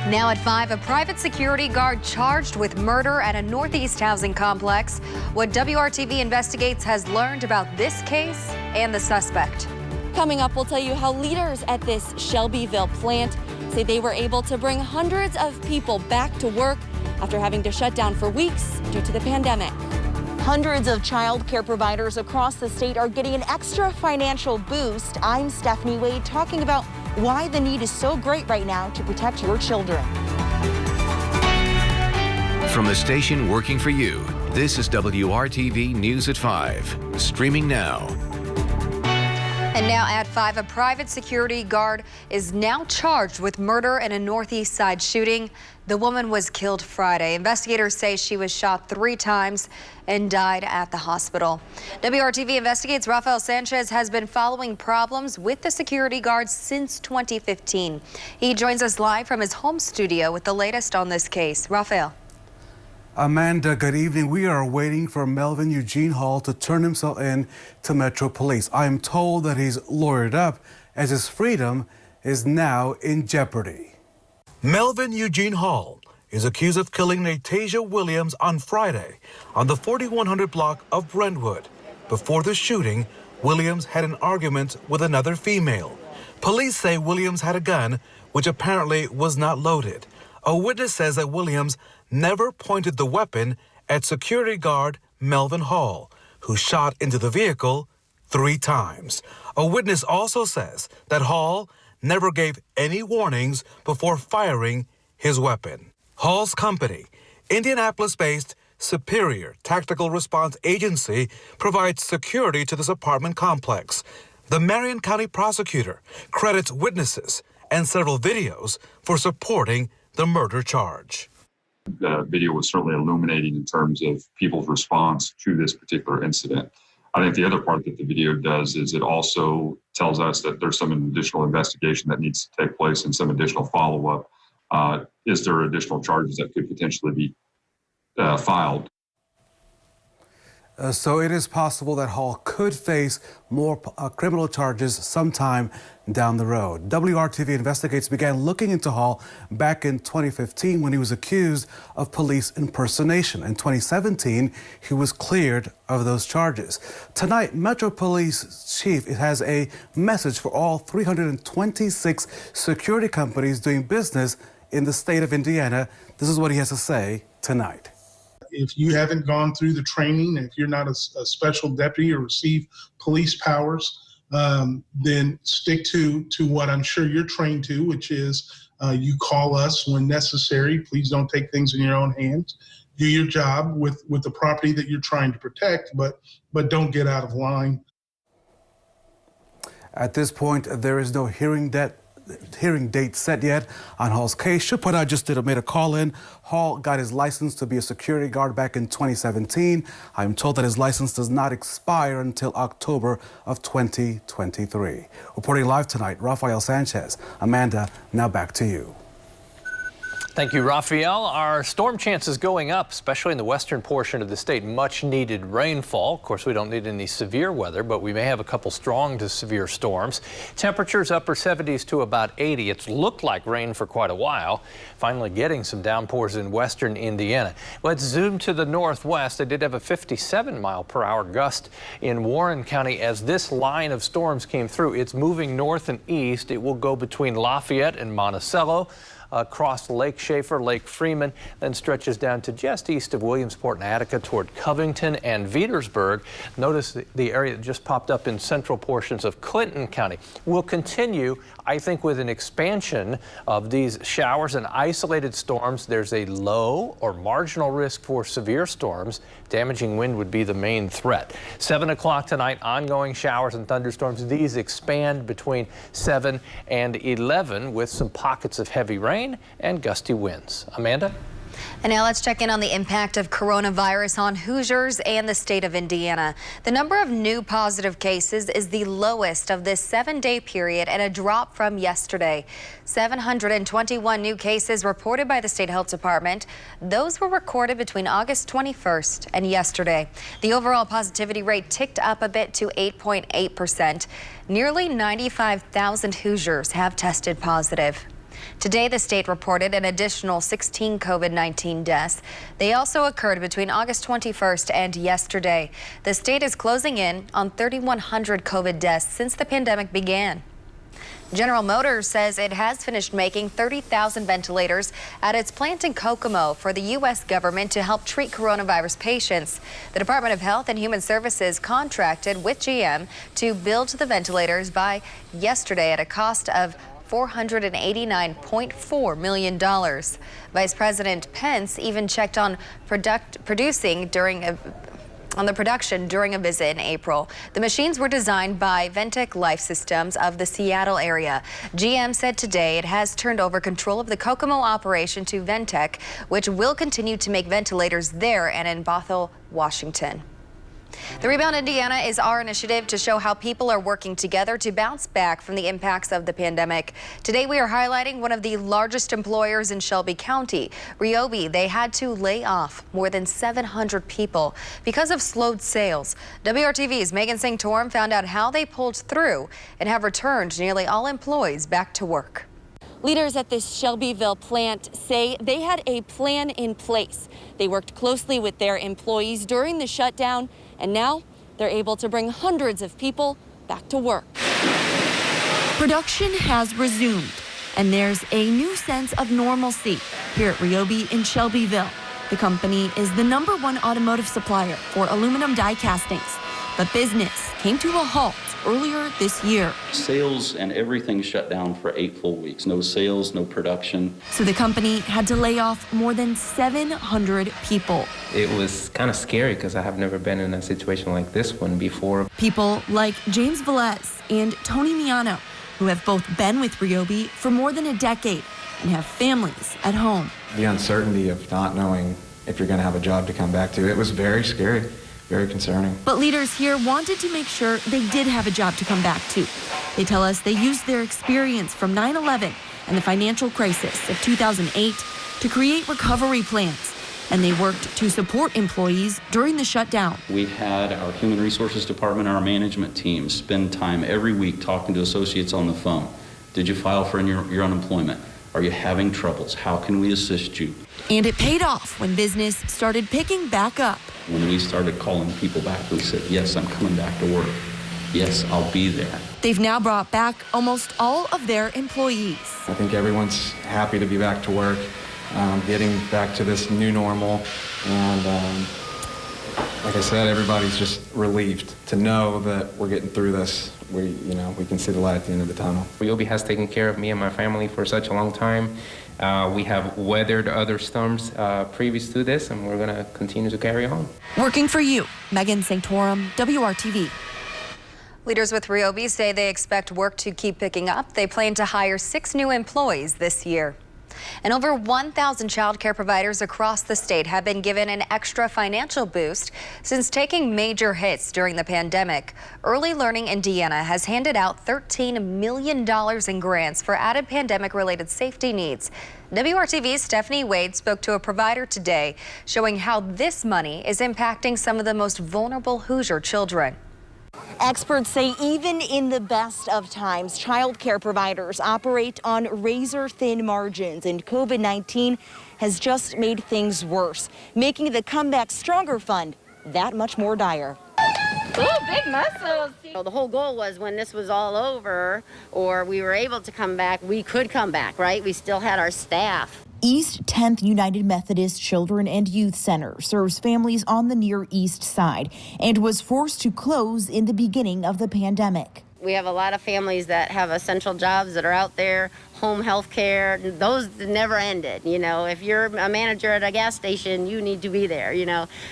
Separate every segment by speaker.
Speaker 1: Now at 5, a private security guard charged with murder at a Northeast housing complex. What WRTV investigates has learned about this case and the suspect.
Speaker 2: Coming up, we'll tell you how leaders at this Shelbyville plant say they were able to bring hundreds of people back to work after having to shut down for weeks due to the pandemic. Hundreds of child care providers across the state are getting an extra financial boost. I'm Stephanie Wade talking about why the need is so great right now to protect your children.
Speaker 3: From the station working for you, this is WRTV News at 5, streaming now.
Speaker 1: And now at 5, a private security guard is now charged with murder in a Northeast Side shooting. The woman was killed Friday. Investigators say she was shot 3 times and died at the hospital. WRTV investigates. Rafael Sanchez has been following problems with the security guards since 2015. He joins us live from his home studio with the latest on this case. Rafael.
Speaker 4: Amanda, good evening. We are waiting for Melvin Eugene Hall to turn himself in to Metro Police. I am told that he's lawyered up as his freedom is now in jeopardy.
Speaker 5: Melvin Eugene Hall is accused of killing Natasia Williams on Friday on the 4100 block of Brentwood. Before the shooting, Williams had an argument with another female. Police say Williams had a gun, which apparently was not loaded. A witness says that Williams never pointed the weapon at security guard Melvin Hall, who shot into the vehicle 3 times. A witness also says that Hall never gave any warnings before firing his weapon. Hall's company, Indianapolis-based Superior Tactical Response Agency, provides security to this apartment complex. The Marion County prosecutor credits witnesses and several videos for supporting the murder charge.
Speaker 6: The video was certainly illuminating in terms of people's response to this particular incident. I think the other part that the video does is it also tells us that there's some additional investigation that needs to take place and some additional follow-up. Is there additional charges that could potentially be filed?
Speaker 4: So it is possible that Hall could face more criminal charges sometime down the road. WRTV investigators began looking into Hall back in 2015 when he was accused of police impersonation. In 2017, he was cleared of those charges. Tonight, Metro Police Chief has a message for all 326 security companies doing business in the state of Indiana. This is what he has to say tonight.
Speaker 7: If you haven't gone through the training, if you're not a special deputy or receive police powers, then stick to what I'm sure you're trained to, which is you call us when necessary. Please don't take things in your own hands. Do your job with the property that you're trying to protect, but don't get out of line.
Speaker 4: At this point, there is no hearing date set yet on Hall's case. Should point out, I just made a call in. Hall got his license to be a security guard back in 2017. I'm told that his license does not expire until October of 2023. Reporting live tonight, Rafael Sanchez. Amanda, now back to you.
Speaker 8: Thank you, Rafael. Our storm chances going up, especially in the western portion of the state. Much needed rainfall. Of course, we don't need any severe weather, but we may have a couple strong to severe storms. Temperatures upper 70s to about 80. It's looked like rain for quite a while. Finally getting some downpours in western Indiana. Let's zoom to the northwest. They did have a 57-mile-per-hour gust in Warren County as this line of storms came through. It's moving north and east. It will go between Lafayette and Monticello, across Lake Schaefer, Lake Freeman, then stretches down to just east of Williamsport and Attica toward Covington and Veedersburg. Notice the area that just popped up in central portions of Clinton County. Will continue, I think, with an expansion of these showers and isolated storms. There's a low or marginal risk for severe storms. Damaging wind would be the main threat. 7 o'clock tonight, ongoing showers and thunderstorms. These expand between 7 and 11 with some pockets of heavy rain and gusty winds. Amanda?
Speaker 1: And now let's check in on the impact of coronavirus on Hoosiers and the state of Indiana. The number of new positive cases is the lowest of this 7-day period and a drop from yesterday. 721 new cases reported by the state health department. Those were recorded between August 21st and yesterday. The overall positivity rate ticked up a bit to 8.8%. Nearly 95,000 Hoosiers have tested positive. Today, the state reported an additional 16 COVID-19 deaths. They also occurred between August 21st and yesterday. The state is closing in on 3,100 COVID deaths since the pandemic began. General Motors says it has finished making 30,000 ventilators at its plant in Kokomo for the U.S. government to help treat coronavirus patients. The Department of Health and Human Services contracted with GM to build the ventilators by yesterday at a cost of $489.4 million. Vice President Pence even checked on production during a visit in April. The machines were designed by Ventec Life Systems of the Seattle area. GM said today it has turned over control of the Kokomo operation to Ventec, which will continue to make ventilators there and in Bothell, Washington. The Rebound Indiana is our initiative to show how people are working together to bounce back from the impacts of the pandemic. Today we are highlighting one of the largest employers in Shelby County, Ryobi. They had to lay off more than 700 people because of slowed sales. WRTV's Megan Santorum found out how they pulled through and have returned nearly all employees back to work.
Speaker 2: Leaders at this Shelbyville plant say they had a plan in place. They worked closely with their employees during the shutdown, and now they're able to bring hundreds of people back to work. Production has resumed, and there's a new sense of normalcy here at Ryobi in Shelbyville. The company is the #1 automotive supplier for aluminum die castings, but business came to a halt earlier this year.
Speaker 9: Sales and everything shut down for 8 full weeks. No sales, no production.
Speaker 2: So the company had to lay off more than 700 people.
Speaker 10: It was kind of scary because I have never been in a situation like this one before.
Speaker 2: People like James Velez and Tony Miano, who have both been with Ryobi for more than a decade and have families at home.
Speaker 11: The uncertainty of not knowing if you're going to have a job to come back to, it was very scary. Very concerning.
Speaker 2: But leaders here wanted to make sure they did have a job to come back to. They tell us they used their experience from 9/11 and the financial crisis of 2008 to create recovery plans. And they worked to support employees during the shutdown.
Speaker 9: We had our human resources department, our management team spend time every week talking to associates on the phone. Did you file for your unemployment? Are you having troubles? How can we assist you?
Speaker 2: And it paid off when business started picking back up.
Speaker 9: When we started calling people back, we said, yes, I'm coming back to work. Yes, I'll be there.
Speaker 2: They've now brought back almost all of their employees.
Speaker 11: I think everyone's happy to be back to work, getting back to this new normal. And like I said, everybody's just relieved to know that we're getting through this. We can see the light at the end of the tunnel.
Speaker 10: Ryobi has taken care of me and my family for such a long time. We have weathered other storms previous to this, and we're going to continue to carry on.
Speaker 2: Working for you, Megan Santorum, WRTV.
Speaker 1: Leaders with Ryobi say they expect work to keep picking up. They plan to hire 6 new employees this year. And over 1,000 child care providers across the state have been given an extra financial boost since taking major hits during the pandemic. Early Learning Indiana has handed out $13 million in grants for added pandemic-related safety needs. WRTV's Stephanie Wade spoke to a provider today, showing how this money is impacting some of the most vulnerable Hoosier children.
Speaker 12: Experts say even in the best of times, child care providers operate on razor-thin margins, and COVID-19 has just made things worse, making the Comeback Stronger Fund that much more dire.
Speaker 13: Ooh, big muscles. The whole goal was when this was all over or we were able to come back, we could come back, right? We still had our staff.
Speaker 12: East 10th United Methodist Children and Youth Center serves families on the Near East Side and was forced to close in the beginning of the pandemic.
Speaker 13: We have a lot of families that have essential jobs that are out there, home health care. Those never ended. If you're a manager at a gas station, you need to be there,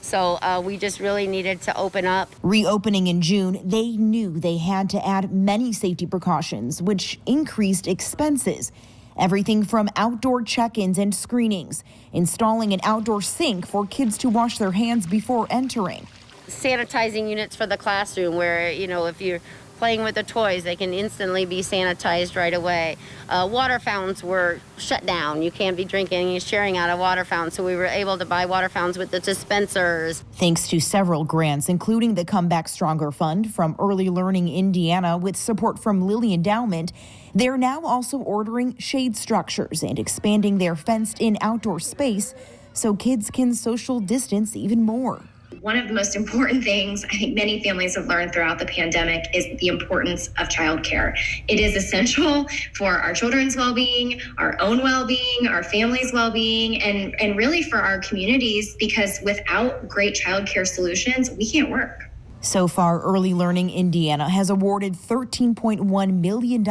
Speaker 13: So we just really needed to open up.
Speaker 12: Reopening in June, they knew they had to add many safety precautions, which increased expenses. Everything from outdoor check-ins and screenings, installing an outdoor sink for kids to wash their hands before entering.
Speaker 13: Sanitizing units for the classroom where, if you're playing with the toys, they can instantly be sanitized right away. Water fountains were shut down. You can't be drinking and sharing out of water fountains, so we were able to buy water fountains with the dispensers.
Speaker 14: Thanks to several grants, including the Come Back Stronger Fund from Early Learning Indiana with support from Lilly Endowment, they're now also ordering shade structures and expanding their fenced-in outdoor space so kids can social distance even more.
Speaker 15: One of the most important things I think many families have learned throughout the pandemic is the importance of childcare. It is essential for our children's well-being, our own well-being, our family's well-being, and really for our communities, because without great childcare solutions, we can't work.
Speaker 14: So far, Early Learning Indiana has awarded $13.1 million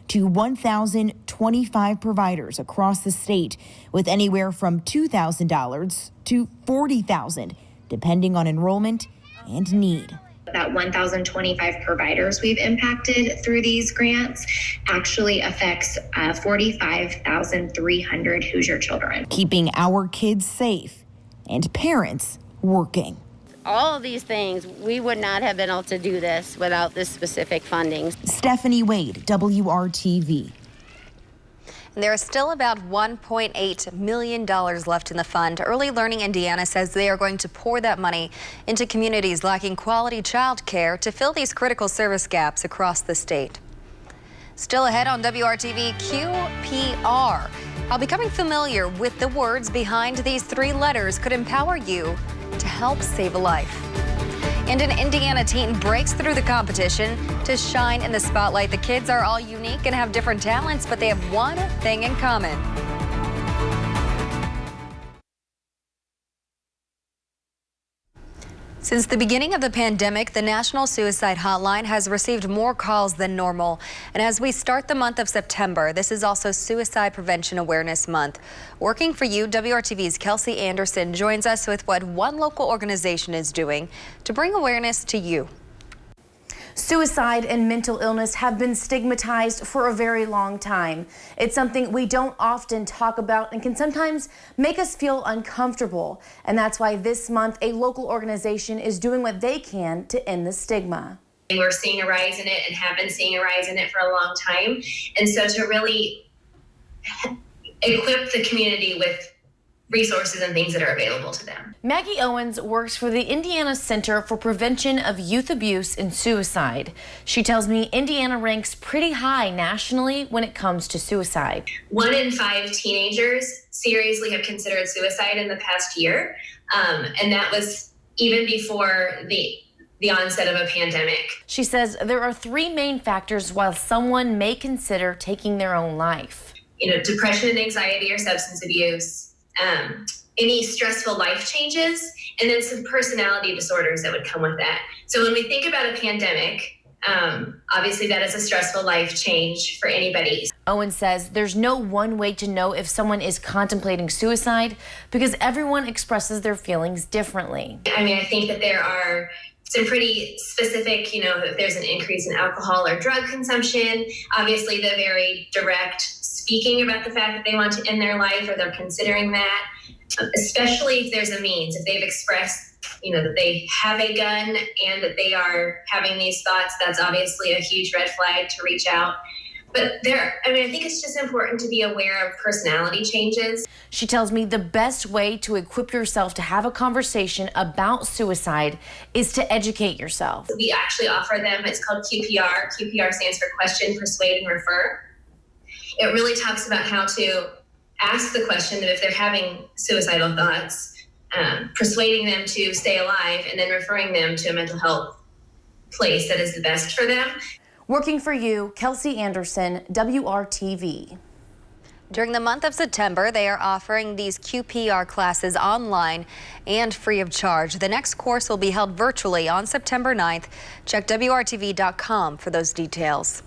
Speaker 14: to 1,025 providers across the state, with anywhere from $2,000 to $40,000, depending on enrollment and need.
Speaker 15: That 1,025 providers we've impacted through these grants actually affects 45,300 Hoosier children.
Speaker 14: Keeping our kids safe and parents working.
Speaker 13: All of these things, we would not have been able to do this without this specific funding.
Speaker 14: Stephanie Wade, WRTV.
Speaker 1: There is still about $1.8 million left in the fund. Early Learning Indiana says they are going to pour that money into communities lacking quality child care to fill these critical service gaps across the state. Still ahead on WRTV, QPR. How becoming familiar with the words behind these 3 letters could empower you to help save a life. And an Indiana teen breaks through the competition to shine in the spotlight. The kids are all unique and have different talents, but they have one thing in common. Since the beginning of the pandemic, the National Suicide Hotline has received more calls than normal. And as we start the month of September, this is also Suicide Prevention Awareness Month. Working for you, WRTV's Kelsey Anderson joins us with what one local organization is doing to bring awareness to you.
Speaker 16: Suicide and mental illness have been stigmatized for a very long time. It's something we don't often talk about and can sometimes make us feel uncomfortable. And that's why this month a local organization is doing what they can to end the stigma.
Speaker 15: We're seeing a rise in it and have been seeing a rise in it for a long time. And so to really equip the community with resources and things that are available to them.
Speaker 16: Maggie Owens works for the Indiana Center for Prevention of Youth Abuse and Suicide. She tells me Indiana ranks pretty high nationally when it comes to suicide.
Speaker 15: 1 in 5 teenagers seriously have considered suicide in the past year. And that was even before the onset of a pandemic.
Speaker 16: She says there are 3 main factors why someone may consider taking their own life.
Speaker 15: Depression and anxiety or substance abuse, any stressful life changes, and then some personality disorders that would come with that. So when we think about a pandemic, obviously that is a stressful life change for anybody.
Speaker 16: Owen says there's no one way to know if someone is contemplating suicide because everyone expresses their feelings differently.
Speaker 15: I think that there are some pretty specific, if there's an increase in alcohol or drug consumption, obviously the very direct speaking about the fact that they want to end their life or they're considering that, especially if there's a means, if they've expressed, that they have a gun and that they are having these thoughts, that's obviously a huge red flag to reach out. But I think it's just important to be aware of personality changes.
Speaker 16: She tells me the best way to equip yourself to have a conversation about suicide is to educate yourself.
Speaker 15: We actually offer them, it's called QPR. QPR stands for Question, Persuade, and Refer. It really talks about how to ask the question that if they're having suicidal thoughts, persuading them to stay alive, and then referring them to a mental health place that is the best for them.
Speaker 16: Working for you, Kelsey Anderson, WRTV.
Speaker 1: During the month of September, they are offering these QPR classes online and free of charge. The next course will be held virtually on September 9th. Check WRTV.com for those details.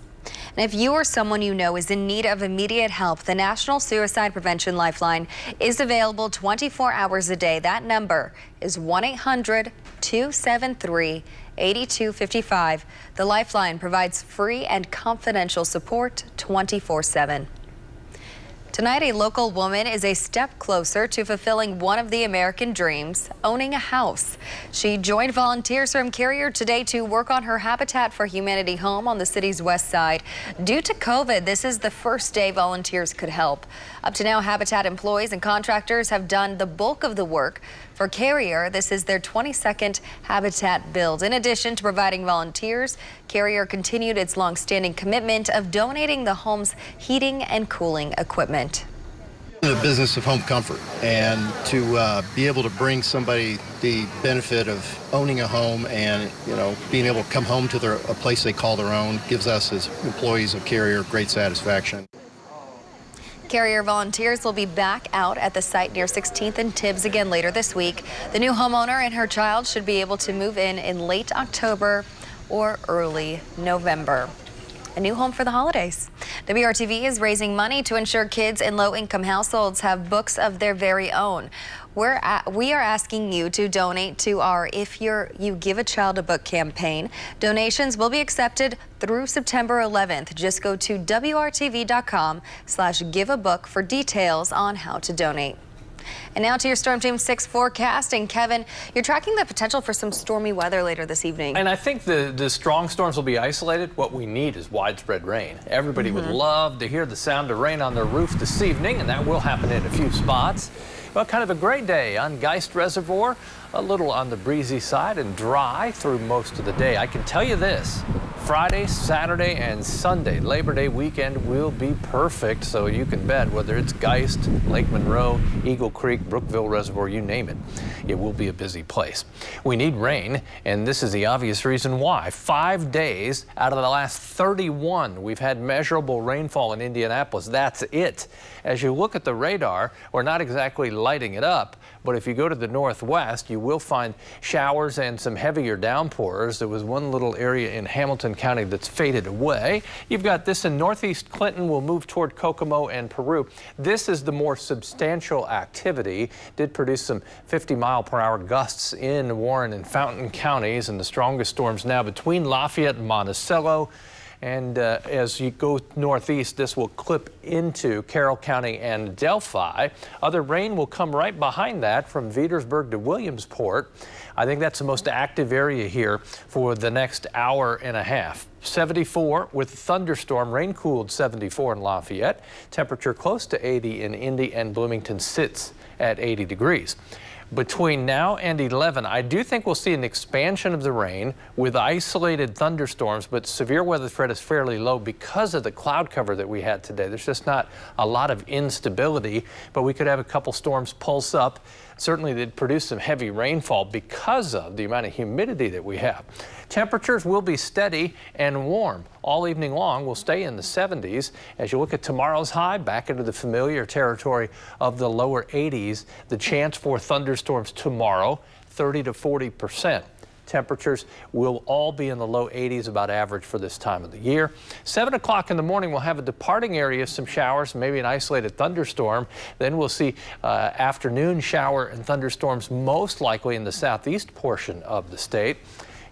Speaker 1: And if you or someone you know is in need of immediate help, the National Suicide Prevention Lifeline is available 24 hours a day. That number is 1-800-273-8255. The Lifeline provides free and confidential support 24/7. Tonight, a local woman is a step closer to fulfilling one of the American dreams, owning a house. She joined volunteers from Carrier today to work on her Habitat for Humanity home on the city's west side. Due to COVID, this is the first day volunteers could help. Up to now, Habitat employees and contractors have done the bulk of the work. For Carrier, this is their 22nd Habitat build. In addition to providing volunteers, Carrier continued its long-standing commitment of donating the home's heating and cooling equipment.
Speaker 17: The business of home comfort, and to be able to bring somebody the benefit of owning a home and, being able to come home to a place they call their own gives us as employees of Carrier great satisfaction.
Speaker 1: Carrier volunteers will be back out at the site near 16th and Tibbs again later this week. The new homeowner and her child should be able to move in late October or early November. A new home for the holidays. WRTV is raising money to ensure kids in low-income households have books of their very own. We are asking you to donate to our If You Give a Child a Book campaign. Donations will be accepted through September 11th. Just go to WRTV.com/giveabook for details on how to donate. And now to your Storm Team 6 forecast. And Kevin, you're tracking the potential for some stormy weather later this evening.
Speaker 8: And I think the strong storms will be isolated. What we need is widespread rain. Everybody would love to hear the sound of rain on their roof this evening, and that will happen in a few spots. Well, kind of a great day on Geist Reservoir, a little on the breezy side and dry through most of the day. I can tell you this, Friday, Saturday, and Sunday, Labor Day weekend will be perfect, so you can bet whether it's Geist, Lake Monroe, Eagle Creek, Brookville Reservoir, you name it, it will be a busy place. We need rain, and this is the obvious reason why. 5 days out of the last 31, we've had measurable rainfall in Indianapolis. That's it. As you look at the radar, we're not exactly lighting it up, but if you go to the northwest, you will find showers and some heavier downpours. There was one little area in Hamilton County that's faded away. You've got this in northeast Clinton, will move toward Kokomo and Peru. This is the more substantial activity. Did produce some 50-mile-per-hour gusts in Warren and Fountain counties, and the strongest storms now between Lafayette and Monticello. And as you go northeast, this will clip into Carroll County and Delphi. Other rain will come right behind that from Petersburg to Williamsport. I think that's the most active area here for the next hour and a half. 74 with thunderstorm, rain cooled 74 in Lafayette. Temperature close to 80 in Indy, and Bloomington sits at 80 degrees. Between now and 11, I do think we'll see an expansion of the rain with isolated thunderstorms, but severe weather threat is fairly low because of the cloud cover that we had today. There's just not a lot of instability, but we could have a couple storms pulse up. Certainly they'd produce some heavy rainfall because of the amount of humidity that we have. Temperatures will be steady and warm all evening long. We'll stay in the 70s. As you look at tomorrow's high, back into the familiar territory of the lower 80s. The chance for thunderstorms tomorrow, 30 to 40%. Temperatures will all be in the low 80s, about average for this time of the year. 7 o'clock in the morning, we'll have a departing area, some showers, maybe an isolated thunderstorm. Then we'll see afternoon shower and thunderstorms most likely in the southeast portion of the state.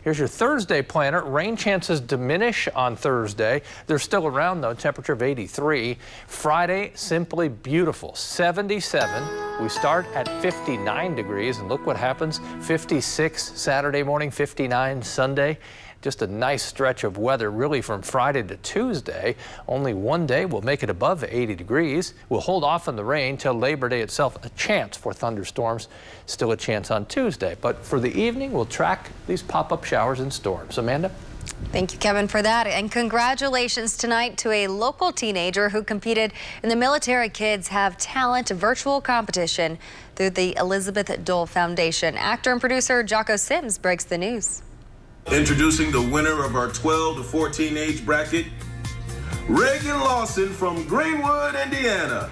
Speaker 8: Here's your Thursday planner. Rain chances diminish on Thursday. They're still around, though. Temperature of 83. Friday, simply beautiful. 77. We start at 59 degrees, and look what happens. 56 Saturday morning, 59 Sunday. Just a nice stretch of weather, really, from Friday to Tuesday. Only one day will make it above 80 degrees. We'll hold off on the rain till Labor Day itself. A chance for thunderstorms. Still a chance on Tuesday. But for the evening, we'll track these pop-up showers and storms. Amanda?
Speaker 1: Thank you, Kevin, for that. And congratulations tonight to a local teenager who competed in the Military Kids Have Talent virtual competition through the Elizabeth Dole Foundation. Actor and producer Jocko Sims breaks the news.
Speaker 18: Introducing the winner of our 12 to 14 age bracket, Reagan Lawson from Greenwood, Indiana.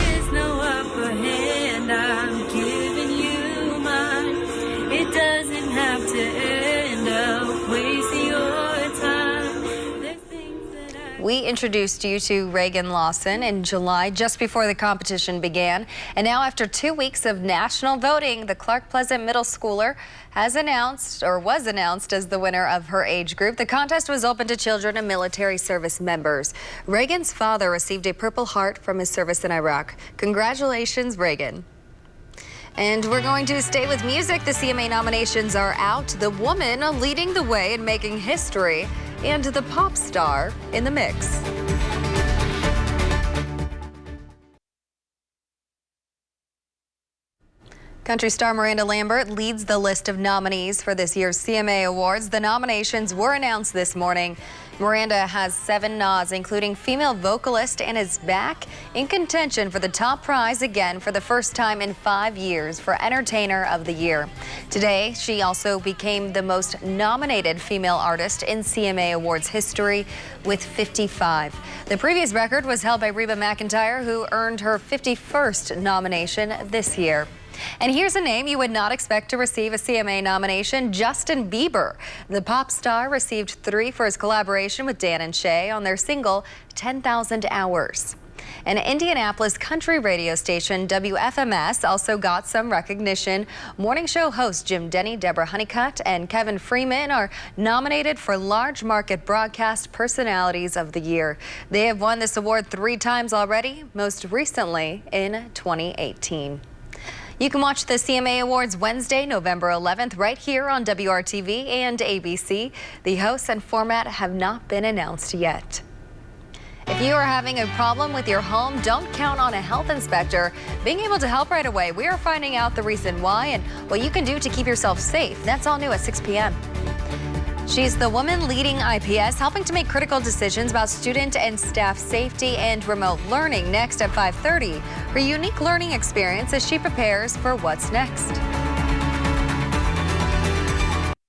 Speaker 19: There is no upper hand, I'm giving you mine. It doesn't have to end up wasting your time.
Speaker 1: We introduced you to Reagan Lawson in July, just before the competition began. And now, after 2 weeks of national voting, the Clark Pleasant middle schooler was announced as the winner of her age group. The contest was open to children and military service members. Reagan's father received a Purple Heart from his service in Iraq. Congratulations, Reagan. And we're going to stay with music. The CMA nominations are out. The woman leading the way in making history, and the pop star in the mix. Country star Miranda Lambert leads the list of nominees for this year's CMA Awards. The nominations were announced this morning. Miranda has 7 nods, including female vocalist, and is back in contention for the top prize again for the first time in 5 years for Entertainer of the Year. Today, she also became the most nominated female artist in CMA Awards history with 55. The previous record was held by Reba McEntire, who earned her 51st nomination this year. And here's a name you would not expect to receive a CMA nomination: Justin Bieber. The pop star received 3 for his collaboration with Dan and Shay on their single 10,000 Hours. An Indianapolis country radio station, WFMS, also got some recognition. Morning show hosts Jim Denny, Deborah Honeycutt, and Kevin Freeman are nominated for Large Market Broadcast Personalities of the Year. They have won this award 3 times already, most recently in 2018. You can watch the CMA Awards Wednesday, November 11th, right here on WRTV and ABC. The hosts and format have not been announced yet. If you are having a problem with your home, don't count on a health inspector being able to help right away. We are finding out the reason why and what you can do to keep yourself safe. That's all new at 6 p.m. She's the woman leading IPS, helping to make critical decisions about student and staff safety and remote learning. Next at 5:30, her unique learning experience as she prepares for what's next.